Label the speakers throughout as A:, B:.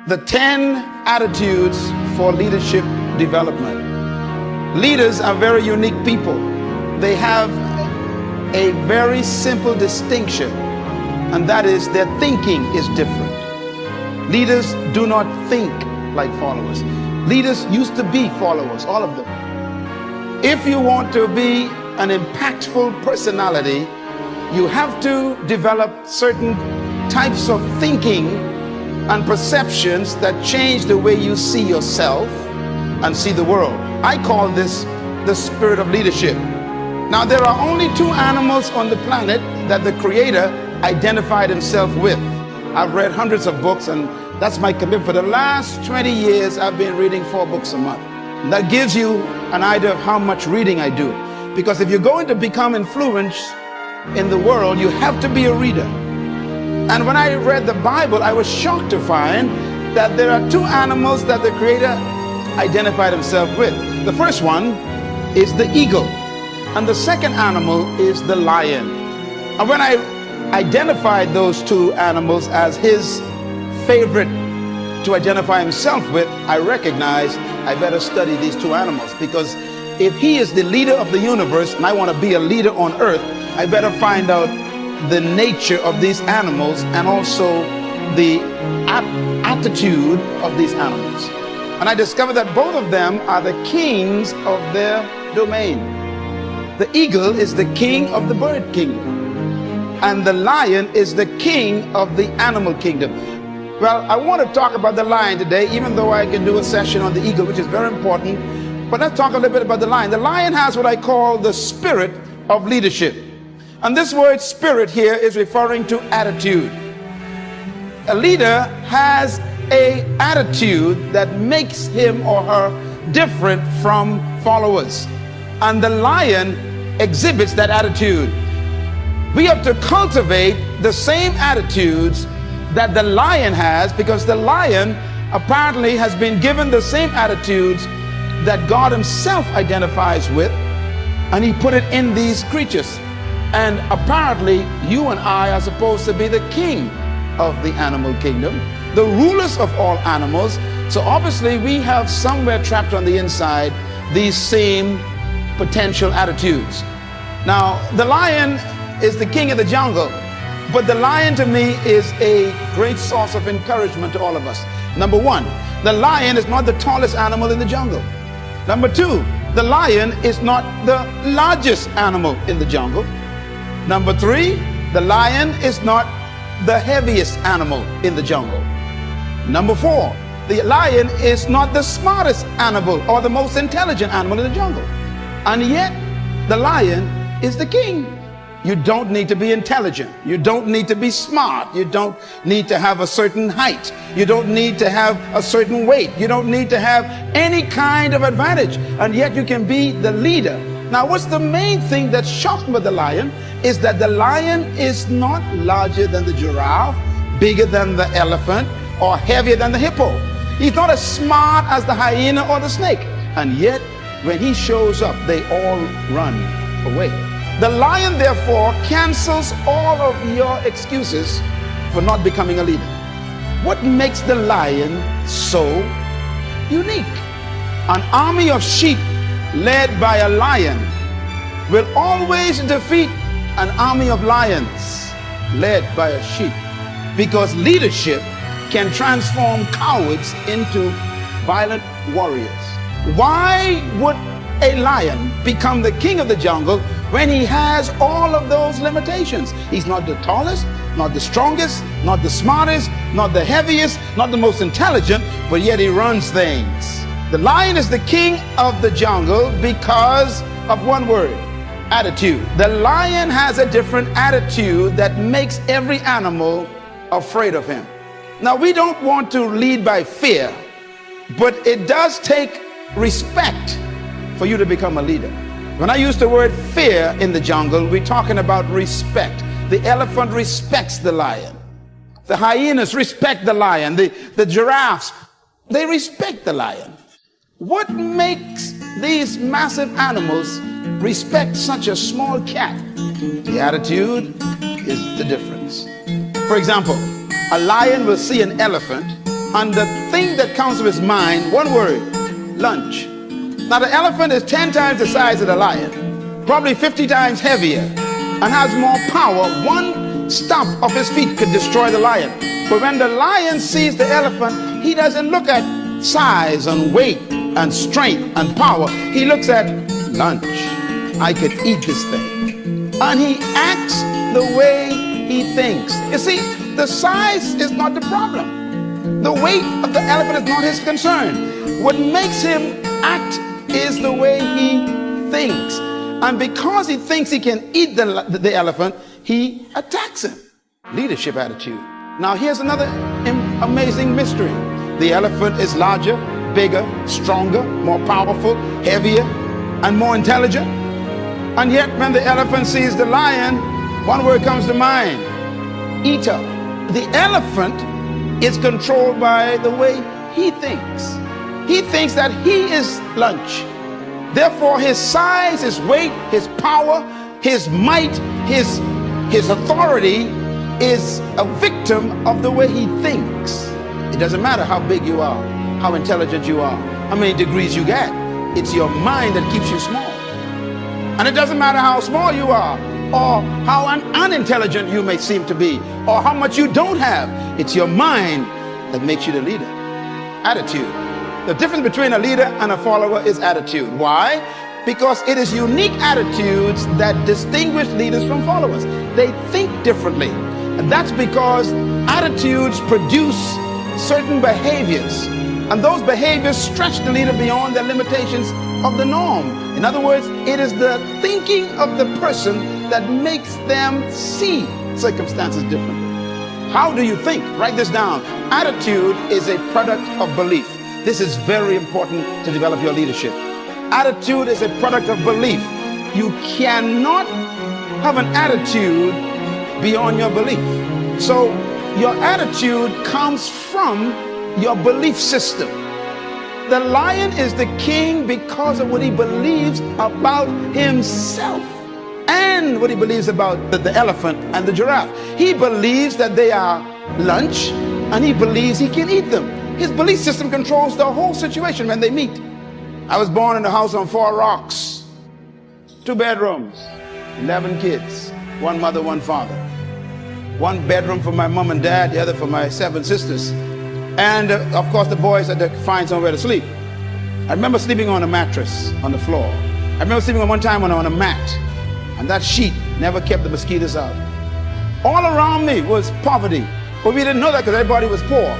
A: The 10 attitudes for leadership development. Leaders are very unique people. They have a very simple distinction, and that is their thinking is different. Leaders do not think like followers. Leaders used to be followers, all of them. If you want to be an impactful personality, you have to develop certain types of thinking and perceptions that change the way you see yourself and see the world. I call this the spirit of leadership. Now, there are only 2 animals on the planet that the Creator identified himself with. I've read hundreds of books, and that's my commitment. For the last 20 years, I've been reading 4 books a month. And that gives you an idea of how much reading I do. Because if you're going to become influenced in the world, you have to be a reader. And when I read the Bible, I was shocked to find that there are 2 animals that the Creator identified himself with. The first one is the eagle, and the second animal is the lion. And when I identified those 2 animals as his favorite to identify himself with, I recognized I better study these 2 animals, because if he is the leader of the universe and I want to be a leader on earth, I better find out the nature of these animals and also the attitude of these animals. And I discovered that both of them are the kings of their domain. The eagle is the king of the bird kingdom, and the lion is the king of the animal kingdom. Well, I want to talk about the lion today, even though I can do a session on the eagle, which is very important. But let's talk a little bit about the lion. The lion has what I call the spirit of leadership. And this word spirit here is referring to attitude. A leader has an attitude that makes him or her different from followers. And the lion exhibits that attitude. We have to cultivate the same attitudes that the lion has, because the lion apparently has been given the same attitudes that God himself identifies with, and he put it in these creatures. And apparently you and I are supposed to be the king of the animal kingdom, the rulers of all animals. So obviously we have somewhere trapped on the inside these same potential attitudes. Now, the lion is the king of the jungle, but the lion to me is a great source of encouragement to all of us. Number 1, the lion is not the tallest animal in the jungle. Number 2, the lion is not the largest animal in the jungle. Number 3, the lion is not the heaviest animal in the jungle. Number 4, the lion is not the smartest animal or the most intelligent animal in the jungle. And yet, the lion is the king. You don't need to be intelligent. You don't need to be smart. You don't need to have a certain height. You don't need to have a certain weight. You don't need to have any kind of advantage. And yet you can be the leader. Now, what's the main thing that shocked me with the lion is that the lion is not larger than the giraffe, bigger than the elephant, or heavier than the hippo. He's not as smart as the hyena or the snake. And yet, when he shows up, they all run away. The lion, therefore, cancels all of your excuses for not becoming a leader. What makes the lion so unique? An army of sheep led by a lion will always defeat an army of lions led by a sheep, because leadership can transform cowards into violent warriors. Why would a lion become the king of the jungle when he has all of those limitations? He's not the tallest, not the strongest, not the smartest, not the heaviest, not the most intelligent, but yet he runs things. The lion is the king of the jungle because of one word: attitude. The lion has a different attitude that makes every animal afraid of him. Now, we don't want to lead by fear, but it does take respect for you to become a leader. When I use the word fear in the jungle, we're talking about respect. The elephant respects the lion. The hyenas respect the lion. The giraffes, they respect the lion. What makes these massive animals respect such a small cat? The attitude is the difference. For example, a lion will see an elephant And the thing that comes to his mind, one word, lunch. Now the elephant is 10 times the size of the lion, probably 50 times heavier, and has more power. One stomp of his feet could destroy the lion. But when the lion sees the elephant, he doesn't look at size and weight and strength and power. He looks at lunch. I could eat this thing. And he acts the way he thinks. You see, the size is not the problem. The weight of the elephant is not his concern. What makes him act is the way he thinks. And because he thinks he can eat the elephant, he attacks him. Leadership attitude. Now here's another amazing mystery. The elephant is larger, bigger, stronger, more powerful, heavier, and more intelligent. And yet when the elephant sees the lion, one word comes to mind: eater. The elephant is controlled by the way he thinks. He thinks that he is lunch. Therefore his size, his weight, his power, his might, his authority is a victim of the way he thinks. It doesn't matter how big you are, how intelligent you are, how many degrees you get. It's your mind that keeps you small. And it doesn't matter how small you are, or how unintelligent you may seem to be, or how much you don't have. It's your mind that makes you the leader. Attitude. The difference between a leader and a follower is attitude. Why? Because it is unique attitudes that distinguish leaders from followers. They think differently. And that's because attitudes produce certain behaviors. And those behaviors stretch the leader beyond the limitations of the norm. In other words, it is the thinking of the person that makes them see circumstances differently. How do you think? Write this down. Attitude is a product of belief. This is very important to develop your leadership. Attitude is a product of belief. You cannot have an attitude beyond your belief. So your attitude comes from your belief system. The lion is the king because of what he believes about himself and what he believes about the elephant and the giraffe. He believes that they are lunch and he believes he can eat them. His belief system controls the whole situation when they meet. I was born in a house on 4 rocks, 2 bedrooms, 11 kids, 1 mother, 1 father. 1 bedroom for my mom and dad, the other for my 7 sisters. And of course the boys had to find somewhere to sleep. I remember sleeping on a mattress on the floor. I remember sleeping one time on a mat, and that sheet never kept the mosquitoes out. All around me was poverty, but we didn't know that because everybody was poor.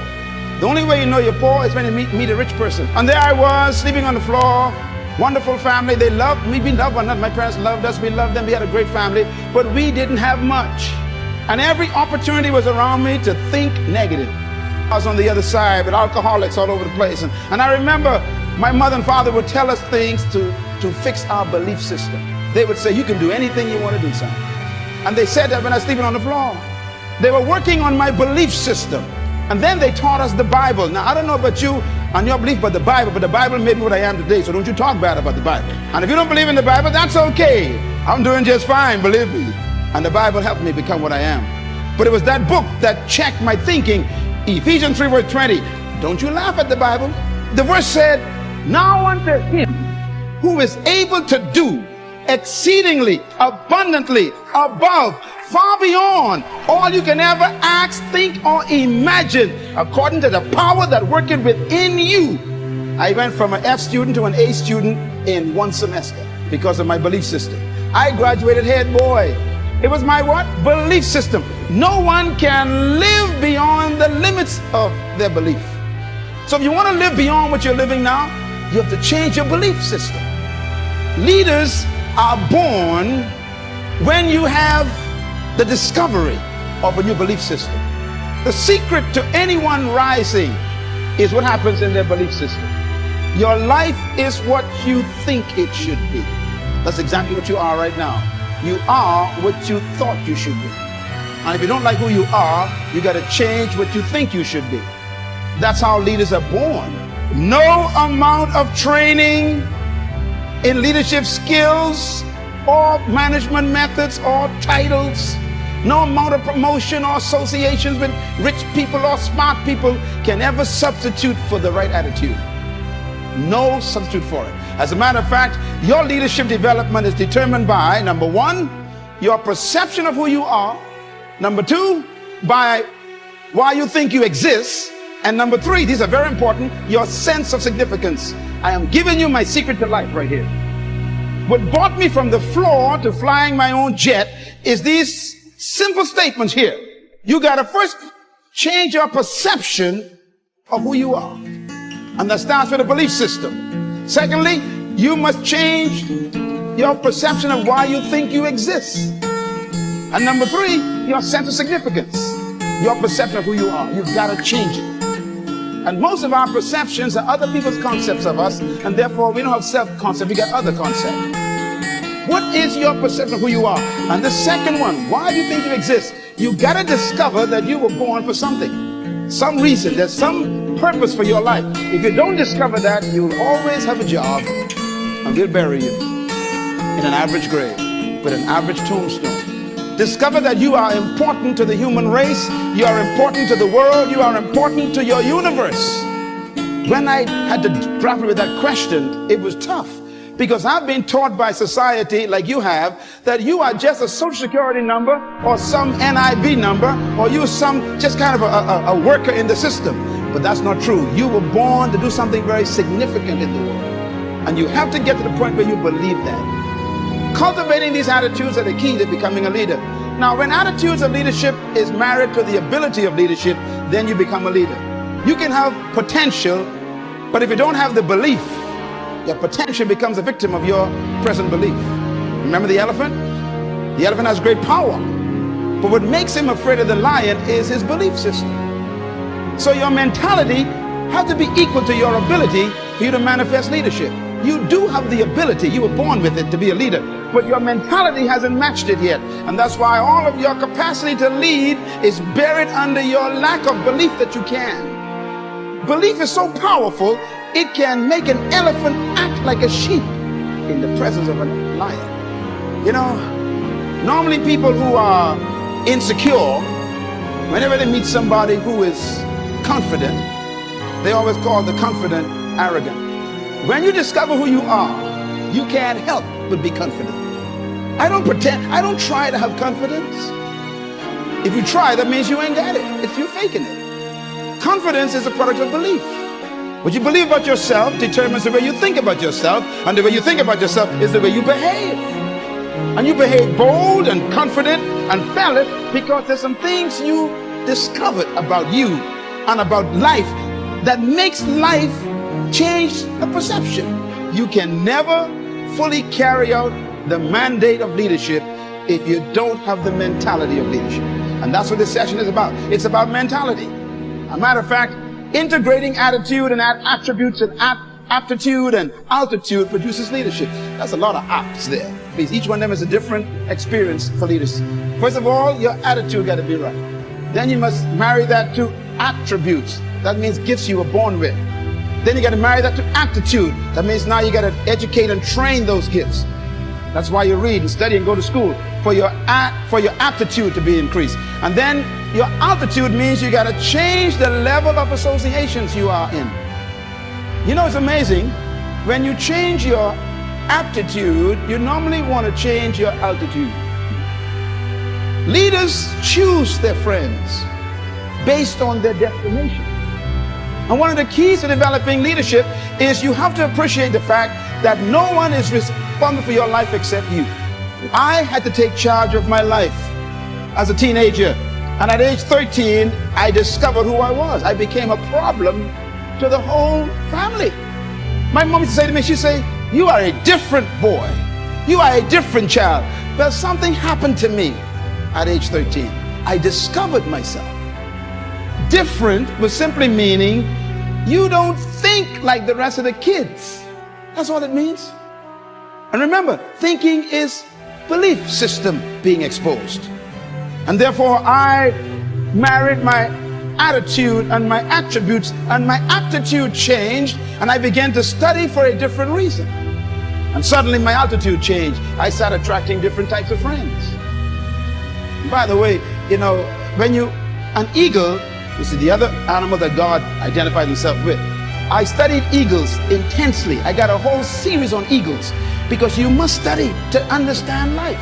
A: The only way you know you're poor is when you meet a rich person. And there I was sleeping on the floor, wonderful family. They loved me, we loved one another. My parents loved us, we loved them, we had a great family, but we didn't have much. And every opportunity was around me to think negative. I was on the other side with alcoholics all over the place. And I remember my mother and father would tell us things to fix our belief system. They would say, you can do anything you want to do, son. And they said that when I was sleeping on the floor. They were working on my belief system. And then they taught us the Bible. Now, I don't know about you and your belief about the Bible made me what I am today, so don't you talk bad about the Bible. And if you don't believe in the Bible, that's okay. I'm doing just fine, believe me. And the Bible helped me become what I am. But it was that book that checked my thinking. Ephesians 3 verse 20. Don't you laugh at the Bible. The verse said, now unto him who is able to do exceedingly abundantly above, far beyond all you can ever ask, think, or imagine, according to the power that worketh within you. I went from an F student to an A student in 1 semester because of my belief system. I graduated head boy. It was my what? Belief system. No one can live beyond the limits of their belief. So if you want to live beyond what you're living now, you have to change your belief system. Leaders are born when you have the discovery of a new belief system. The secret to anyone rising is what happens in their belief system. Your life is what you think it should be. That's exactly what you are right now. You are what you thought you should be. And if you don't like who you are, you got to change what you think you should be. That's how leaders are born. No amount of training in leadership skills or management methods or titles, No amount of promotion or associations with rich people or smart people can ever substitute for the right attitude. No substitute for it. As a matter of fact, your leadership development is determined by, number one, your perception of who you are. Number two, by why you think you exist. And number three, these are very important, your sense of significance. I am giving you my secret to life right here. What brought me from the floor to flying my own jet is these simple statements here. You got to first change your perception of who you are. And that starts with a belief system. Secondly, you must change your perception of why you think you exist. And number three, your sense of significance. Your perception of who you are. You've got to change it. And most of our perceptions are other people's concepts of us, and therefore we don't have self-concept, we got other concepts. What is your perception of who you are? And the second one, why do you think you exist? You got to discover that you were born for something, some reason. There's some purpose for your life. If you don't discover that, you'll always have a job, and we'll bury you in an average grave with an average tombstone. Discover that you are important to the human race. You are important to the world. You are important to your universe. When I had to grapple with that question, it was tough. Because I've been taught by society, like you have, that you are just a social security number or some NIB number, or you're some just kind of a worker in the system. But that's not true. You were born to do something very significant in the world. And you have to get to the point where you believe that. Cultivating these attitudes are the key to becoming a leader. Now, when attitudes of leadership is married to the ability of leadership, then you become a leader. You can have potential, but if you don't have the belief, your potential becomes a victim of your present belief. Remember the elephant? The elephant has great power, but what makes him afraid of the lion is his belief system. So your mentality has to be equal to your ability for you to manifest leadership. You do have the ability, you were born with it to be a leader, but your mentality hasn't matched it yet. And that's why all of your capacity to lead is buried under your lack of belief that you can. Belief is so powerful, it can make an elephant act like a sheep in the presence of a lion. You know, normally people who are insecure, whenever they meet somebody who is confident, they always call the confident arrogant. When you discover who you are, you can't help but be confident. I don't pretend, I don't try to have confidence. If you try, that means you ain't got it. It's you faking it. Confidence is a product of belief. What you believe about yourself determines the way you think about yourself, and the way you think about yourself is the way you behave. And you behave bold and confident and fearless because there's some things you discovered about you and about life that makes life change the perception. You can never fully carry out the mandate of leadership if you don't have the mentality of leadership. And that's what this session is about. It's about mentality. As a matter of fact, integrating attitude and attributes and aptitude and altitude produces leadership. That's a lot of apps there, because each one of them is a different experience for leaders. First of all, your attitude got to be right. Then you must marry that to attributes. That means gifts you were born with. Then you got to marry that to aptitude. That means now you got to educate and train those gifts. That's why you read and study and go to school, for your aptitude to be increased. And then your altitude means you got to change the level of associations you are in. You know, it's amazing. When you change your aptitude, you normally want to change your altitude. Leaders choose their friends based on their destination. And one of the keys to developing leadership is you have to appreciate the fact that no one is responsible for your life except you. I had to take charge of my life as a teenager. And at age 13, I discovered who I was. I became a problem to the whole family. My mom used to say to me, she'd say, "You are a different boy. You are a different child." But something happened to me at age 13. I discovered myself. Different was simply meaning you don't think like the rest of the kids. That's all it means. And remember, thinking is belief system being exposed. And therefore I married my attitude and my attributes, and my aptitude changed, and I began to study for a different reason. And suddenly my altitude changed. I started attracting different types of friends. By the way, an eagle, this is the other animal that God identified himself with. I studied eagles intensely. I got a whole series on eagles because you must study to understand life.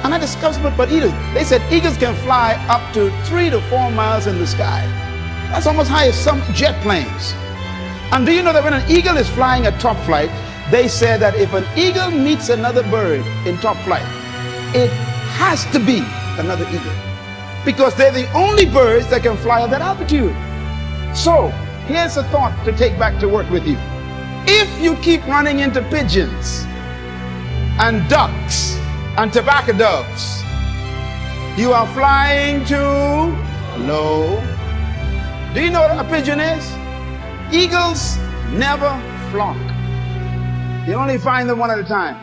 A: And I discovered about eagles. They said eagles can fly up to 3 to 4 miles in the sky. That's almost high as some jet planes. And do you know that when an eagle is flying at top flight, they say that if an eagle meets another bird in top flight, it has to be another eagle, because they're the only birds that can fly at that altitude. So here's a thought to take back to work with you. If you keep running into pigeons and ducks and tobacco doves, you are flying too low. Do you know what a pigeon is? Eagles never flock. You only find them one at a time.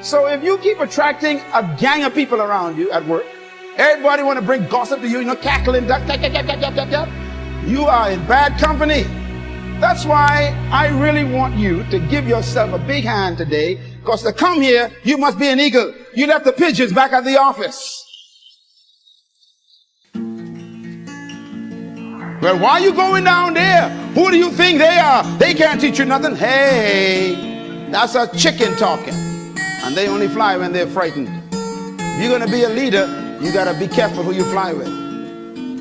A: So if you keep attracting a gang of people around you at work, everybody want to bring gossip to you, cackling, you are in bad company. That's why I really want you to give yourself a big hand today, because to come here, you must be an eagle. You left the pigeons back at the office. Well, why are you going down there? Who do you think they are? They can't teach you nothing. Hey, that's a chicken talking. And they only fly when they're frightened. If you're going to be a leader, you got to be careful who you fly with.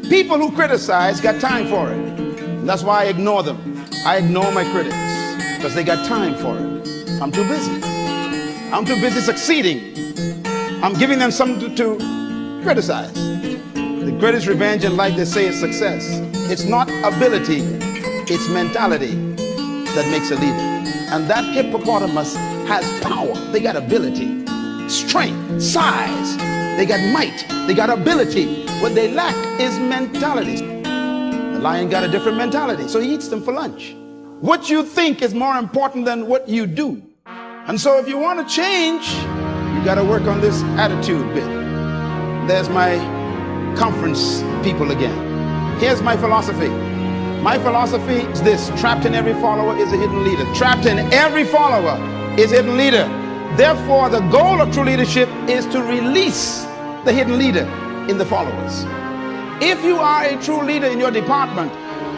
A: People who criticize got time for it. And that's why I ignore them. I ignore my critics because they got time for it. I'm too busy. I'm too busy succeeding. I'm giving them something to criticize. The greatest revenge in life, they say, is success. It's not ability, it's mentality that makes a leader. And that hippopotamus has power. They got ability, strength, size. They got might. They got ability. What they lack is mentality. The lion got a different mentality, so he eats them for lunch. What you think is more important than what you do. And so if you want to change, you got to work on this attitude bit. There's my conference people again. Here's my philosophy. My philosophy is this: trapped in every follower is a hidden leader. Trapped in every follower is a hidden leader. Therefore, the goal of true leadership is to release the hidden leader in the followers. If you are a true leader in your department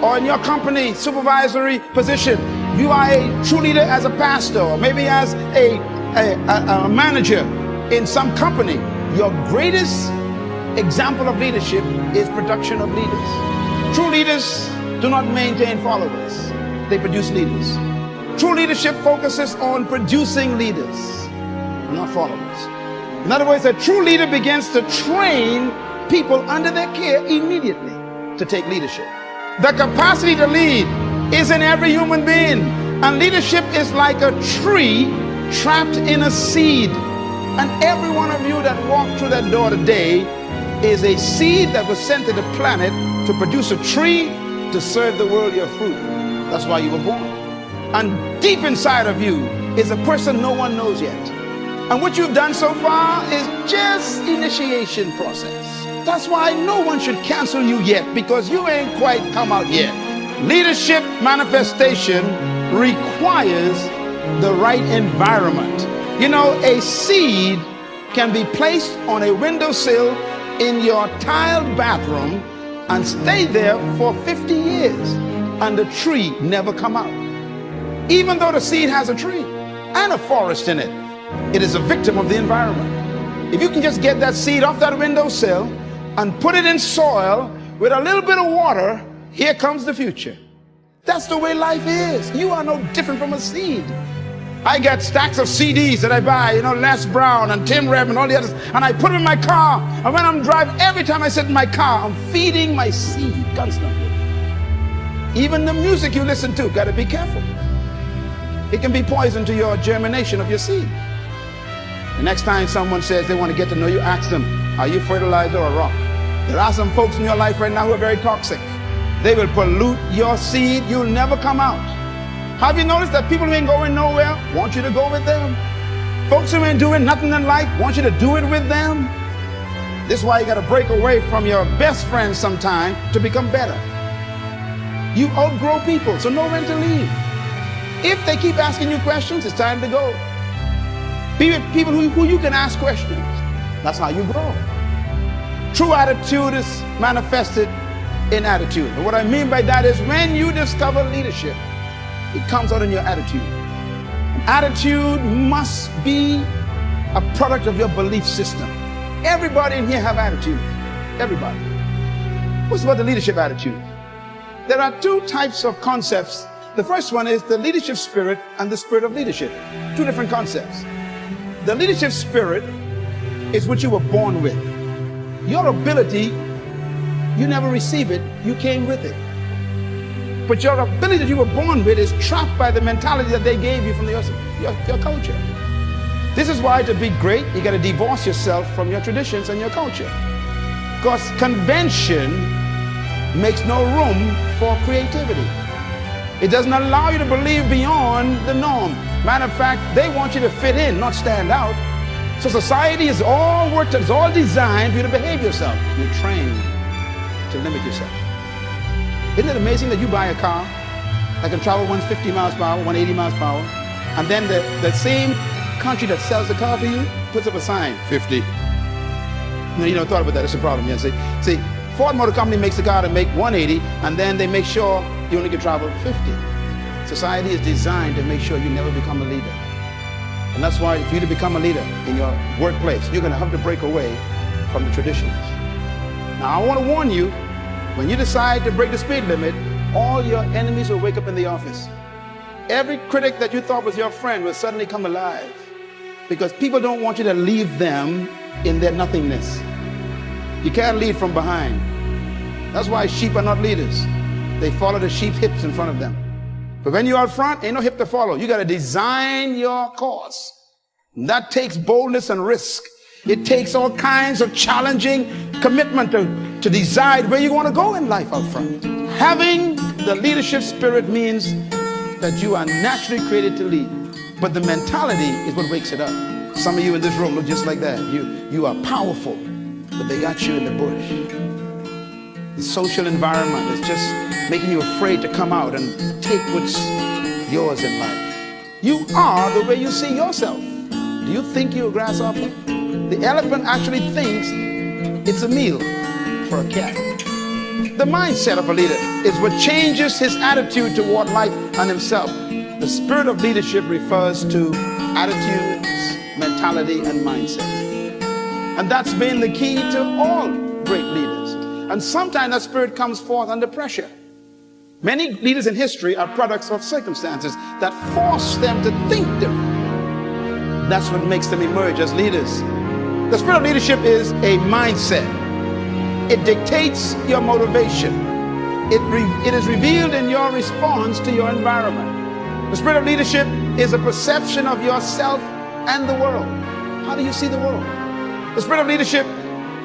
A: or in your company supervisory position, you are a true leader as a pastor or maybe as a manager in some company, your greatest example of leadership is production of leaders. True leaders do not maintain followers, they produce leaders. True leadership focuses on producing leaders, not followers. In other words, a true leader begins to train people under their care immediately to take leadership. The capacity to lead is in every human being, and leadership is like a tree trapped in a seed. And every one of you that walked through that door today is a seed that was sent to the planet to produce a tree to serve the world your fruit. That's why you were born. And deep inside of you is a person no one knows yet. And what you've done so far is just initiation process. That's why no one should cancel you yet, because you ain't quite come out yet. Leadership manifestation requires the right environment. You know, a seed can be placed on a windowsill in your tiled bathroom and stay there for 50 years and the tree never come out. Even though the seed has a tree and a forest in it, it is a victim of the environment. If you can just get that seed off that windowsill and put it in soil with a little bit of water, here comes the future. That's the way life is. You are no different from a seed. I got stacks of CDs that I buy, Les Brown and Tim Reb and all the others, and I put them in my car. And when I'm driving, every time I sit in my car, I'm feeding my seed constantly. Even the music you listen to, got to be careful. It can be poison to your germination of your seed. The next time someone says they want to get to know you, ask them, are you fertilizer or rock? There are some folks in your life right now who are very toxic. They will pollute your seed. You'll never come out. Have you noticed that people who ain't going nowhere want you to go with them? Folks who ain't doing nothing in life want you to do it with them? This is why you got to break away from your best friends sometime to become better. You outgrow people, so know when to leave. If they keep asking you questions, it's time to go. Be with people who you can ask questions. That's how you grow. True attitude is manifested in attitude. And what I mean by that is when you discover leadership, it comes out in your attitude. Attitude must be a product of your belief system. Everybody in here have attitude. Everybody. What's about the leadership attitude? There are two types of concepts. The first one is the leadership spirit and the spirit of leadership. Two different concepts. The leadership spirit is what you were born with. Your ability, you never receive it, you came with it. But your ability that you were born with is trapped by the mentality that they gave you from your culture. This is why to be great, you got to divorce yourself from your traditions and your culture. Because convention makes no room for creativity. It doesn't allow you to believe beyond the norm. Matter of fact, they want you to fit in, not stand out. So society is all worked, it's all designed for you to behave yourself. You're trained to limit yourself. Isn't it amazing that you buy a car that can travel 150 miles per hour, 180 miles per hour, and then the same country that sells the car for you puts up a sign, 50. No, you never thought about that. It's a problem. Yeah, see, Ford Motor Company makes the car to make 180, and then they make sure you only can travel 50. Society is designed to make sure you never become a leader. And that's why for you to become a leader in your workplace, you're going to have to break away from the traditions. Now, I want to warn you, when you decide to break the speed limit, all your enemies will wake up in the office. Every critic that you thought was your friend will suddenly come alive, because people don't want you to leave them in their nothingness. You can't lead from behind. That's why sheep are not leaders. They follow the sheep's hips in front of them. But when you're out front, ain't no hip to follow. You got to design your course. And that takes boldness and risk. It takes all kinds of challenging commitment to decide where you want to go in life out front. Having the leadership spirit means that you are naturally created to lead. But the mentality is what wakes it up. Some of you in this room look just like that. You are powerful, but they got you in the bush. The social environment is just making you afraid to come out and take what's yours in life. You are the way you see yourself. Do you think you're a grasshopper? The elephant actually thinks it's a meal for a cat. The mindset of a leader is what changes his attitude toward life and himself. The spirit of leadership refers to attitudes, mentality, and mindset. And that's been the key to all great leaders. And sometimes that spirit comes forth under pressure. Many leaders in history are products of circumstances that force them to think differently. That's what makes them emerge as leaders. The spirit of leadership is a mindset. It dictates your motivation. It is revealed in your response to your environment. The spirit of leadership is a perception of yourself and the world. How do you see the world? The spirit of leadership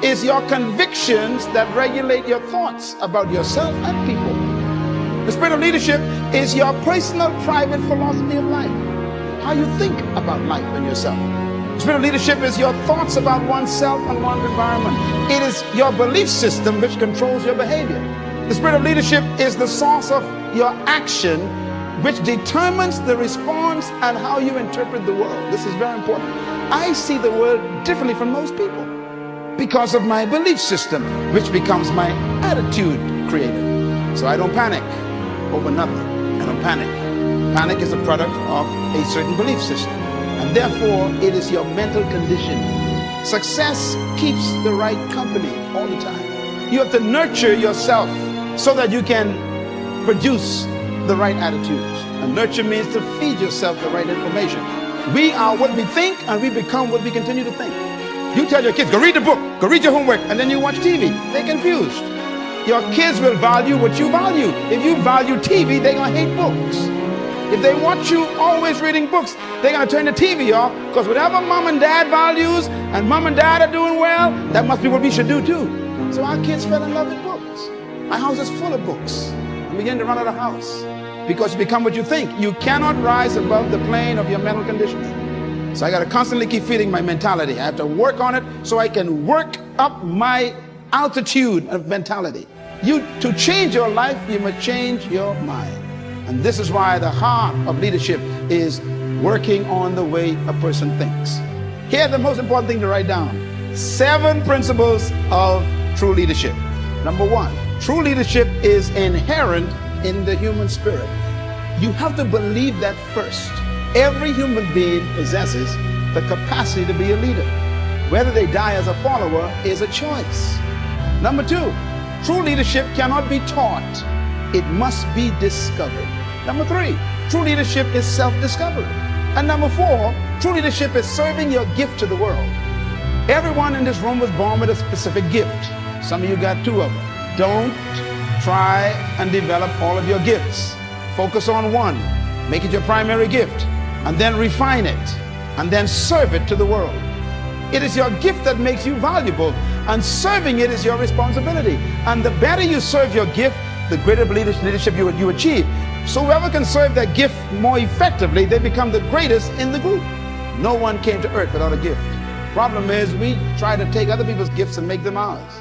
A: is your convictions that regulate your thoughts about yourself and people. The spirit of leadership is your personal, private philosophy of life. How you think about life and yourself. The spirit of leadership is your thoughts about oneself and one's environment. It is your belief system which controls your behavior. The spirit of leadership is the source of your action, which determines the response and how you interpret the world. This is very important. I see the world differently from most people because of my belief system, which becomes my attitude creator. So I don't panic over nothing. I don't panic. Panic is a product of a certain belief system, and therefore it is your mental condition. Success keeps the right company all the time. You have to nurture yourself so that you can produce the right attitudes. And nurture means to feed yourself the right information. We are what we think, and we become what we continue to think. You tell your kids, go read the book, go read your homework, and then you watch TV. They're confused. Your kids will value what you value. If you value TV, they're going to hate books. If they watch you always reading books, they're going to turn the TV off, because whatever mom and dad values and mom and dad are doing well, that must be what we should do too. So our kids fell in love with books. My house is full of books. You begin to run out of the house because you become what you think. You cannot rise above the plane of your mental conditions. So I got to constantly keep feeding my mentality. I have to work on it so I can work up my altitude of mentality. To change your life, you must change your mind. And this is why the heart of leadership is working on the way a person thinks. Here's the most important thing to write down. 7 principles of true leadership. Number one, true leadership is inherent in the human spirit. You have to believe that first. Every human being possesses the capacity to be a leader. Whether they die as a follower is a choice. Number two, true leadership cannot be taught. It must be discovered. Number three, true leadership is self-discovery. And number four, true leadership is serving your gift to the world. Everyone in this room was born with a specific gift. Some of you got two of them. Don't try and develop all of your gifts. Focus on one. Make it your primary gift. And then refine it. And then serve it to the world. It is your gift that makes you valuable. And serving it is your responsibility. And the better you serve your gift, the greater leadership you achieve. So whoever can serve their gift more effectively, they become the greatest in the group. No one came to earth without a gift. Problem is, we try to take other people's gifts and make them ours.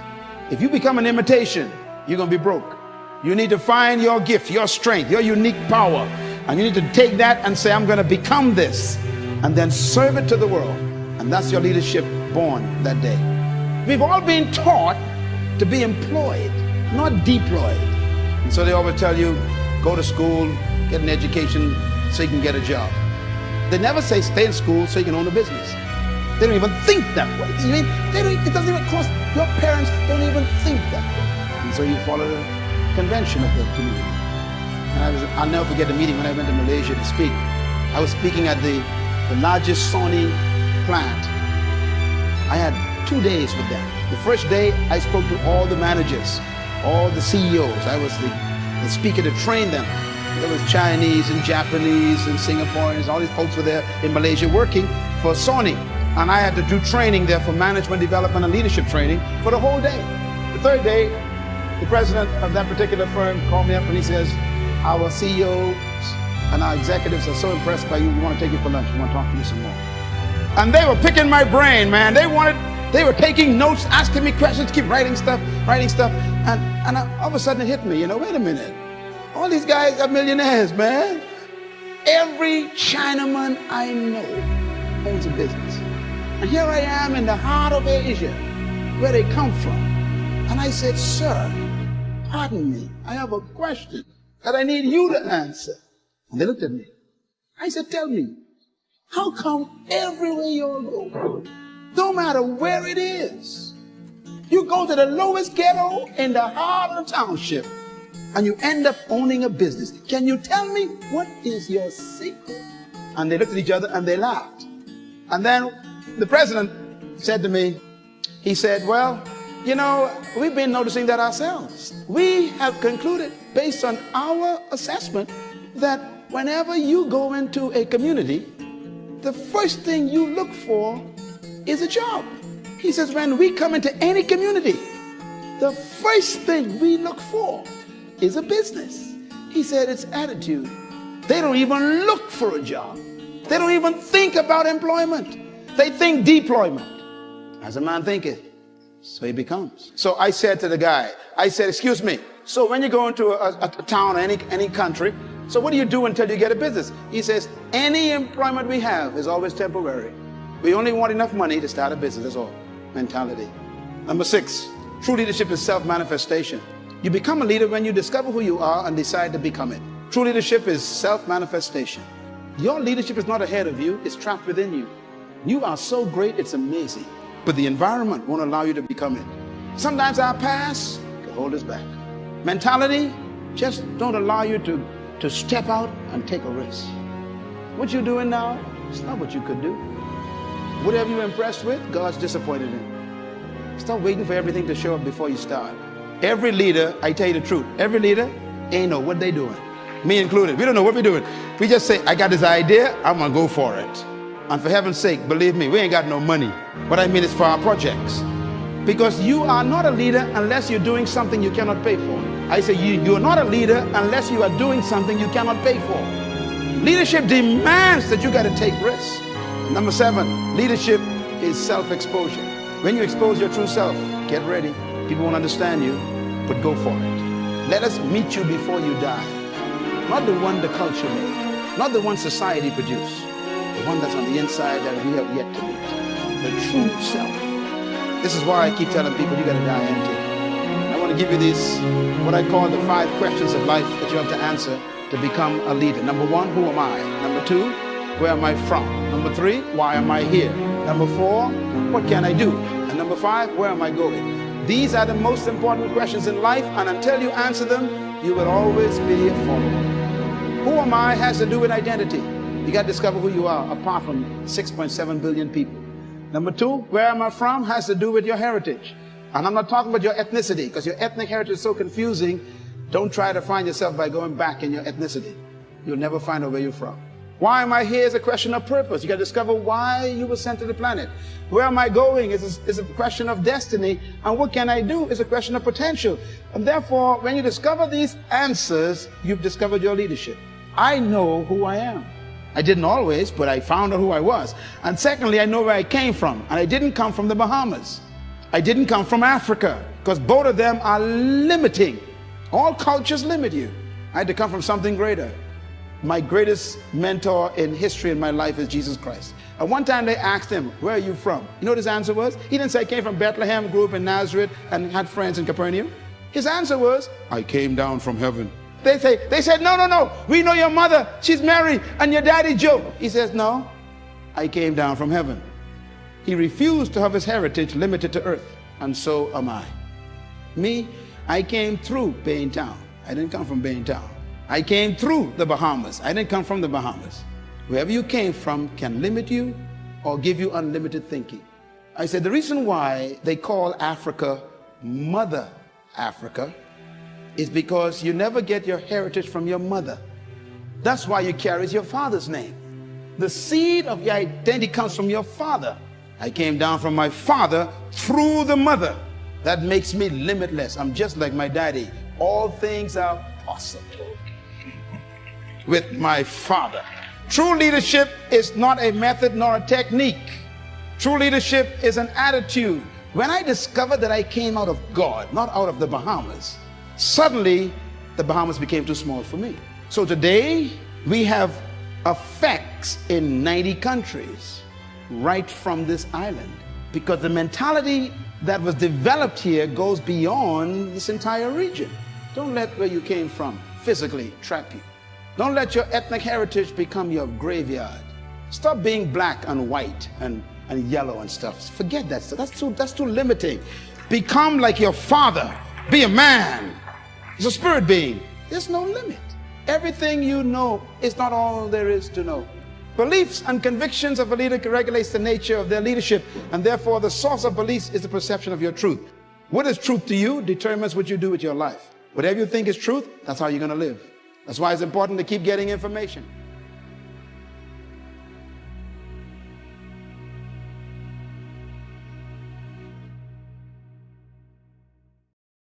A: If you become an imitation, you're going to be broke. You need to find your gift, your strength, your unique power. And you need to take that and say, I'm going to become this. And then serve it to the world. And that's your leadership born that day. We've all been taught to be employed, not deployed. And so they always tell you, go to school, get an education so you can get a job. They never say stay in school so you can own a business. They don't even think that way. You mean, it doesn't even cross, your parents don't even think that way. And so you follow the convention of the community. And I'll never forget the meeting when I went to Malaysia to speak. I was speaking at the largest Sony plant. I had 2 days with them. The first day I spoke to all the managers, all the CEOs. I was the speaker to train them. There was Chinese and Japanese and Singaporeans. All these folks were there in Malaysia working for Sony. And I had to do training there for management development and leadership training for the whole day. The third day, the president of that particular firm called me up and he says, our CEOs and our executives are so impressed by you, we want to take you for lunch. We want to talk to you some more. And they were picking my brain, man. They were taking notes, asking me questions, keep writing stuff. And all of a sudden it hit me, wait a minute. All these guys are millionaires, man. Every Chinaman I know owns a business. And here I am in the heart of Asia, where they come from. And I said, sir, pardon me, I have a question that I need you to answer. And they looked at me. I said, tell me, how come everywhere you all go, no matter where it is, you go to the lowest ghetto in the heart of the township, and you end up owning a business? Can you tell me what is your secret? And they looked at each other and they laughed. And then the president said to me, he said, well, we've been noticing that ourselves. We have concluded, based on our assessment, that whenever you go into a community, the first thing you look for is a job. He says, when we come into any community, the first thing we look for is a business. He said, it's attitude. They don't even look for a job. They don't even think about employment. They think deployment. As a man thinketh, so he becomes. So I said to the guy, I said, excuse me, so when you go into a town or any country, so what do you do until you get a business? He says, any employment we have is always temporary. We only want enough money to start a business, that's all. Mentality. Number 6, true leadership is self-manifestation. You become a leader when you discover who you are and decide to become it. True leadership is self-manifestation. Your leadership is not ahead of you, it's trapped within you. You are so great, it's amazing. But the environment won't allow you to become it. Sometimes our past can hold us back. Mentality just don't allow you to step out and take a risk. What you're doing now, it's not what you could do. Whatever you're impressed with, God's disappointed in. Stop waiting for everything to show up before you start. Every leader, I tell you the truth, every leader ain't know what they doing. Me included. We don't know what we're doing. We just say, I got this idea, I'm gonna go for it. And for heaven's sake, believe me, we ain't got no money. What I mean is for our projects. Because you are not a leader unless you're doing something you cannot pay for. I say you're not a leader unless you are doing something you cannot pay for. Leadership demands that you got to take risks. Number 7, leadership is self-exposure. When you expose your true self, get ready. People won't understand you, but go for it. Let us meet you before you die. Not the one the culture made, not the one society produced, the one that's on the inside that we have yet to meet. The true self. This is why I keep telling people you got to die empty. want to give you these, what I call the 5 questions of life that you have to answer to become a leader. Number 1, who am I? Number 2, where am I from? Number 3, why am I here? Number 4, what can I do? And number 5, where am I going? These are the most important questions in life, and until you answer them, you will always be a follower. Who am I has to do with identity. You got to discover who you are apart from 6.7 billion people. Number 2, where am I from has to do with your heritage. And I'm not talking about your ethnicity, because your ethnic heritage is so confusing. Don't try to find yourself by going back in your ethnicity. You'll never find out where you're from. Why am I here is a question of purpose. You got to discover why you were sent to the planet. Where am I going is a question of destiny. And what can I do is a question of potential. And therefore, when you discover these answers, you've discovered your leadership. I know who I am. I didn't always, but I found out who I was. And secondly, I know where I came from. And I didn't come from the Bahamas. I didn't come from Africa, because both of them are limiting. All cultures limit you. I had to come from something greater. My greatest mentor in history in my life is Jesus Christ. And one time they asked him, where are you from? You know what his answer was? He didn't say I came from Bethlehem, grew up in Nazareth, and had friends in Capernaum. His answer was, I came down from heaven. They said, no, we know your mother, she's Mary, and your daddy Joe. He says, no, I came down from heaven. He refused to have his heritage limited to earth, and so am I. Me, I came through Baintown. I didn't come from Baintown. I came through the Bahamas. I didn't come from the Bahamas. Wherever you came from can limit you or give you unlimited thinking. I said the reason why they call Africa Mother Africa is because you never get your heritage from your mother. That's why you carry your father's name. The seed of your identity comes from your father. I came down from my father through the mother. That makes me limitless. I'm just like my daddy. All things are possible with my father. True leadership is not a method nor a technique. True leadership is an attitude. When I discovered that I came out of God, not out of the Bahamas, suddenly the Bahamas became too small for me. So today we have effects in 90 countries right from this island, because the mentality that was developed here goes beyond this entire region. Don't let where you came from physically trap you. Don't let your ethnic heritage become your graveyard. Stop being black and white and yellow and stuff. Forget that stuff. That's too limiting. Become like your father. Be a man. He's a spirit being. There's no limit. Everything you know is not all there is to know. Beliefs and convictions of a leader regulates the nature of their leadership, and therefore the source of beliefs is the perception of your truth. What is truth to you determines what you do with your life. Whatever you think is truth, that's how you're going to live. That's why it's important to keep getting information.